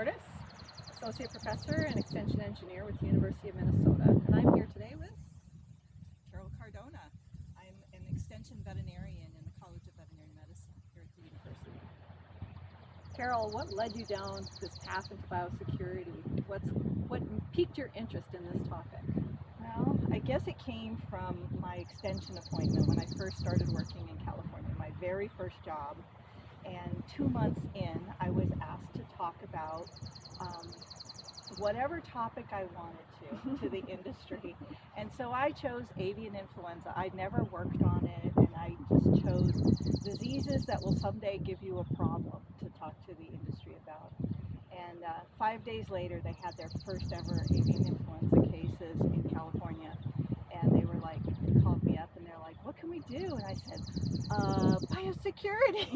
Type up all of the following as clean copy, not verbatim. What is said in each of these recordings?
Cortus, Associate Professor and Extension Engineer with the University of Minnesota, and I'm here today with Cardona. I'm an Extension Veterinarian in the College of Veterinary Medicine here at the university. Carol. What led you down this path into biosecurity? What piqued your interest in this topic? Well, I guess it came from my extension appointment when I first started working in California, my very first job. And 2 months in, I was asked to talk about whatever topic I wanted to the industry. And so I chose avian influenza. I'd never worked on it, and I just chose diseases that will someday give you a problem to talk to the industry about. And 5 days later, they had their first ever avian influenza cases in California. And they were like, they called me up and they're like, what can we do? And I said, biosecurity.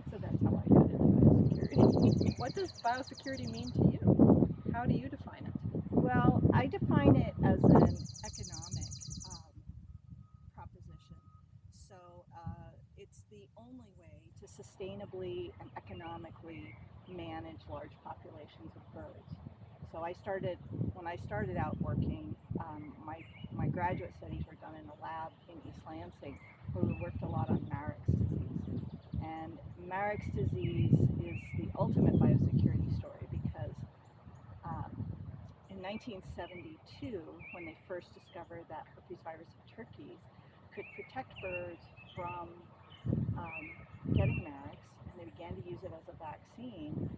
So that's how I got into biosecurity. What does biosecurity mean to you? How do you define it? Well, I define it as an economic proposition. So it's the only way to sustainably and economically manage large populations of birds. So when I started out working, my graduate studies were done in a lab in East Lansing, where we worked a lot on Marek's disease. And Marek's disease is the ultimate biosecurity story because in 1972, when they first discovered that herpes virus in turkeys could protect birds from getting Marek's, and they began to use it as a vaccine,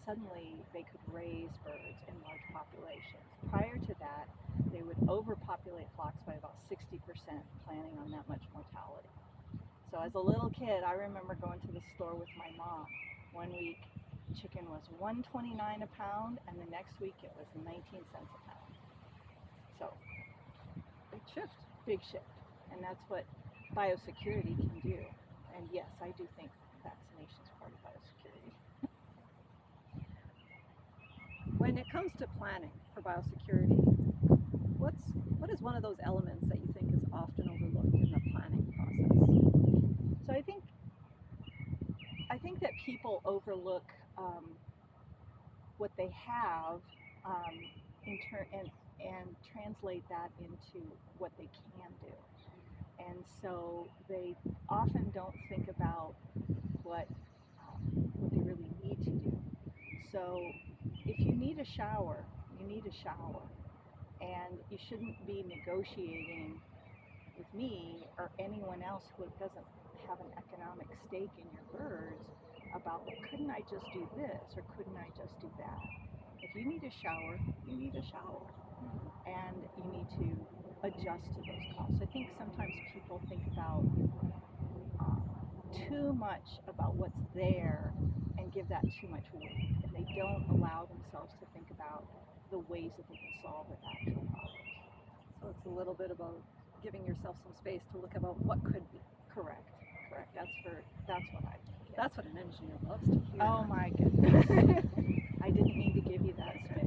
suddenly they could raise birds in large populations. Prior to that, they would overpopulate flocks by about 60%, planning on that much mortality. So as a little kid, I remember going to the store with my mom. 1 week, chicken was $1.29 a pound, and the next week it was 19 cents a pound. So, big shift. And that's what biosecurity can do. And yes, I do think vaccination is part of biosecurity. When it comes to planning for biosecurity, what is one of those elements that you think is often overlooked in the planning process? So I think that people overlook what they have and translate that into what they can do. And so they often don't think about what they really need to do. So if you need a shower, you need a shower. And you shouldn't be negotiating with me or anyone else who doesn't have an economic stake in your birds about, well, couldn't I just do this or couldn't I just do that? If you need a shower, you need a shower. And you need to adjust to those costs. I think sometimes people think about too much about what's there and give that too much weight. And they don't allow themselves to think about the ways that they can solve their actual problems. So it's a little bit about giving yourself some space to look about what could be. Correct. That's what I think. Yeah. That's what an engineer loves to hear. Oh my goodness. I didn't mean to give you that space.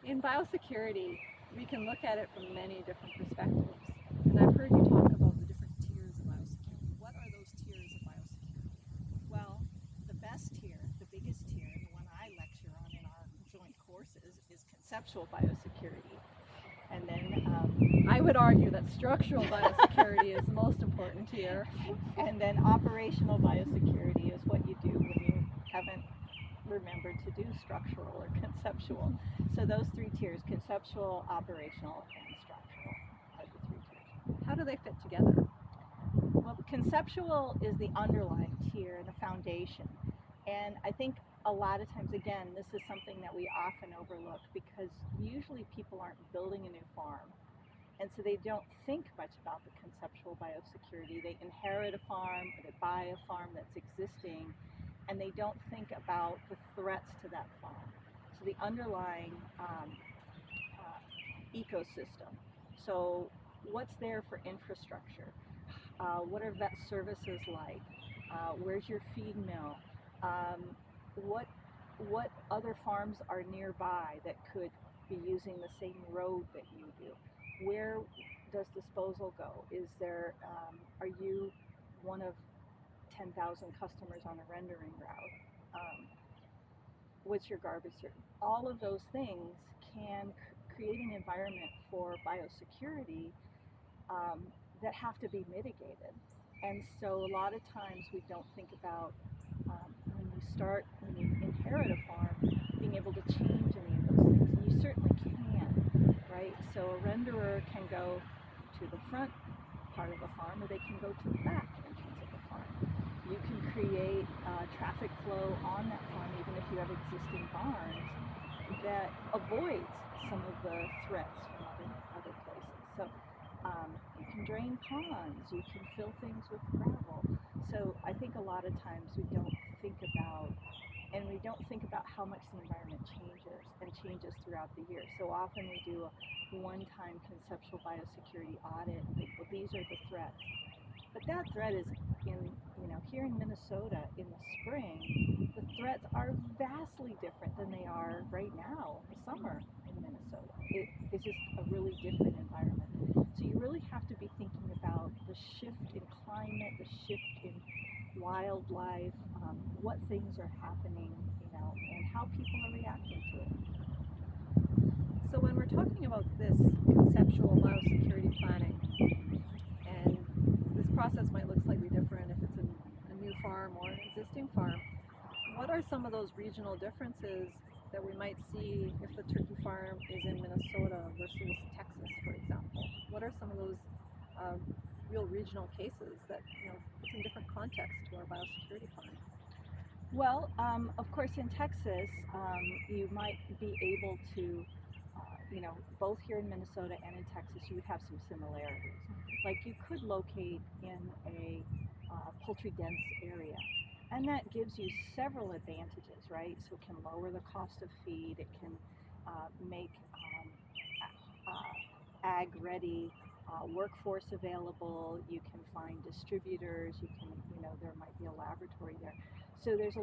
In biosecurity, we can look at it from many different perspectives. And I've heard you talk about the different tiers of biosecurity. What are those tiers of biosecurity? Well, the best tier, the biggest tier, and the one I lecture on in our joint courses is conceptual biosecurity. And then I would argue that structural biosecurity is the most important tier. And then operational biosecurity is what you do when you haven't remembered to do structural or conceptual. So those 3 tiers, conceptual, operational, and structural, are the 3 tiers. How do they fit together? Well, conceptual is the underlying tier and the foundation. And I think a lot of times, again, this is something that we often overlook because usually people aren't building a new farm. And so they don't think much about the conceptual biosecurity. They inherit a farm or they buy a farm that's existing, and they don't think about the threats to that farm. So the underlying ecosystem. So what's there for infrastructure? What are vet services like? Where's your feed mill? What other farms are nearby that could be using the same road that you do? Where does disposal go? Is there, are you one of 10,000 customers on a rendering route. What's your garbage stream? All of those things can create an environment for biosecurity that have to be mitigated. And so a lot of times we don't think about when you inherit a farm, being able to change any of those things. And you certainly can, right? So a renderer can go to the front part of the farm, or they can go to the back entrance of the farm. You can create traffic flow on that farm, even if you have existing barns, that avoids some of the threats from other places. So you can drain ponds, you can fill things with gravel. So I think a lot of times we don't think about how much the environment changes throughout the year. So often we do a one-time conceptual biosecurity audit and think, well, these are the threats. But that threat is here in Minnesota in the spring, the threats are vastly different than they are right now in the summer in Minnesota. It's just a really different environment. So you really have to be thinking about the shift in climate, the shift in wildlife, what things are happening, and how people are reacting to it. So when we're talking about this conceptual biosecurity planning, and this process might look slightly different if it's a new farm or an existing farm, what are some of those regional differences that we might see if the turkey farm is in Minnesota versus Texas, for example? What are some of those real regional cases that put in different context to our biosecurity planning? Well, of course, in Texas, you might be able to, both here in Minnesota and in Texas, you would have some similarities. Like you could locate in a poultry dense area, and that gives you several advantages, right? So it can lower the cost of feed, it can make ag-ready workforce available, you can find distributors, there might be a laboratory there. So there's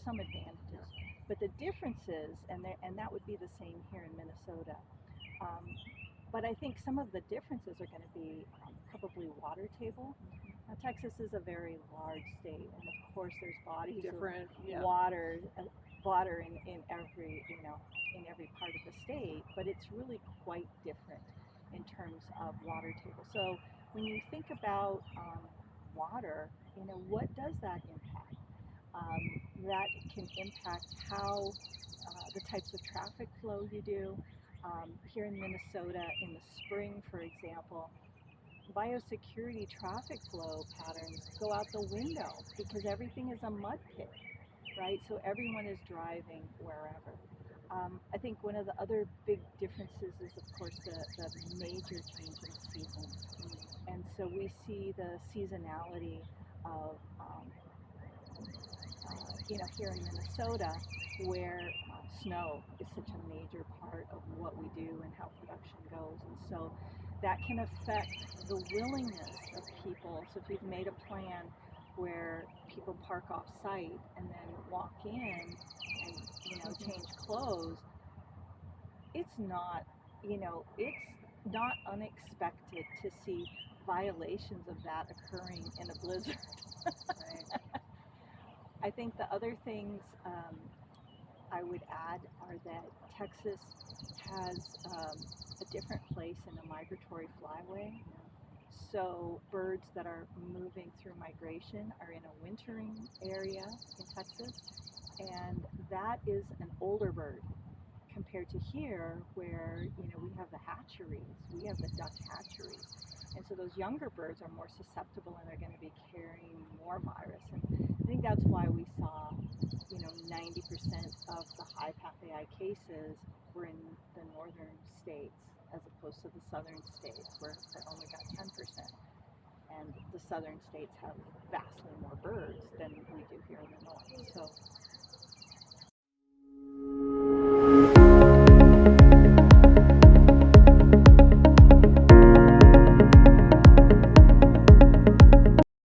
some advantages. But the differences, and that would be the same here in Minnesota, but I think some of the differences are going to be probably water table. Now, Texas is a very large state, and of course there's bodies of water in every part of the state, but it's really quite different in terms of water table. So when you think about water, what does that impact? That can impact how the types of traffic flow you do. Here in Minnesota, in the spring, for example, biosecurity traffic flow patterns go out the window because everything is a mud pit, right? So everyone is driving wherever. I think one of the other big differences is, of course, the major change in season. And so we see the seasonality of, here in Minnesota, where snow is such a major part of what we do and how production goes. And so that can affect the willingness of people. So if you've made a plan where people park off site and then walk in and change clothes, it's not unexpected to see violations of that occurring in a blizzard. Right. I think the other things I would add are that Texas has a different place in the migratory flyway. So birds that are moving through migration are in a wintering area in Texas, and that is an older bird compared to here, where we have the hatcheries, we have the duck hatcheries, and so those younger birds are more susceptible and they're going to be carrying more virus. And I think that's why we saw 90% of the high PathAI cases were in the northern states as opposed to the southern states, where they only got 10%. And the southern states have vastly more birds than we do here in the north. So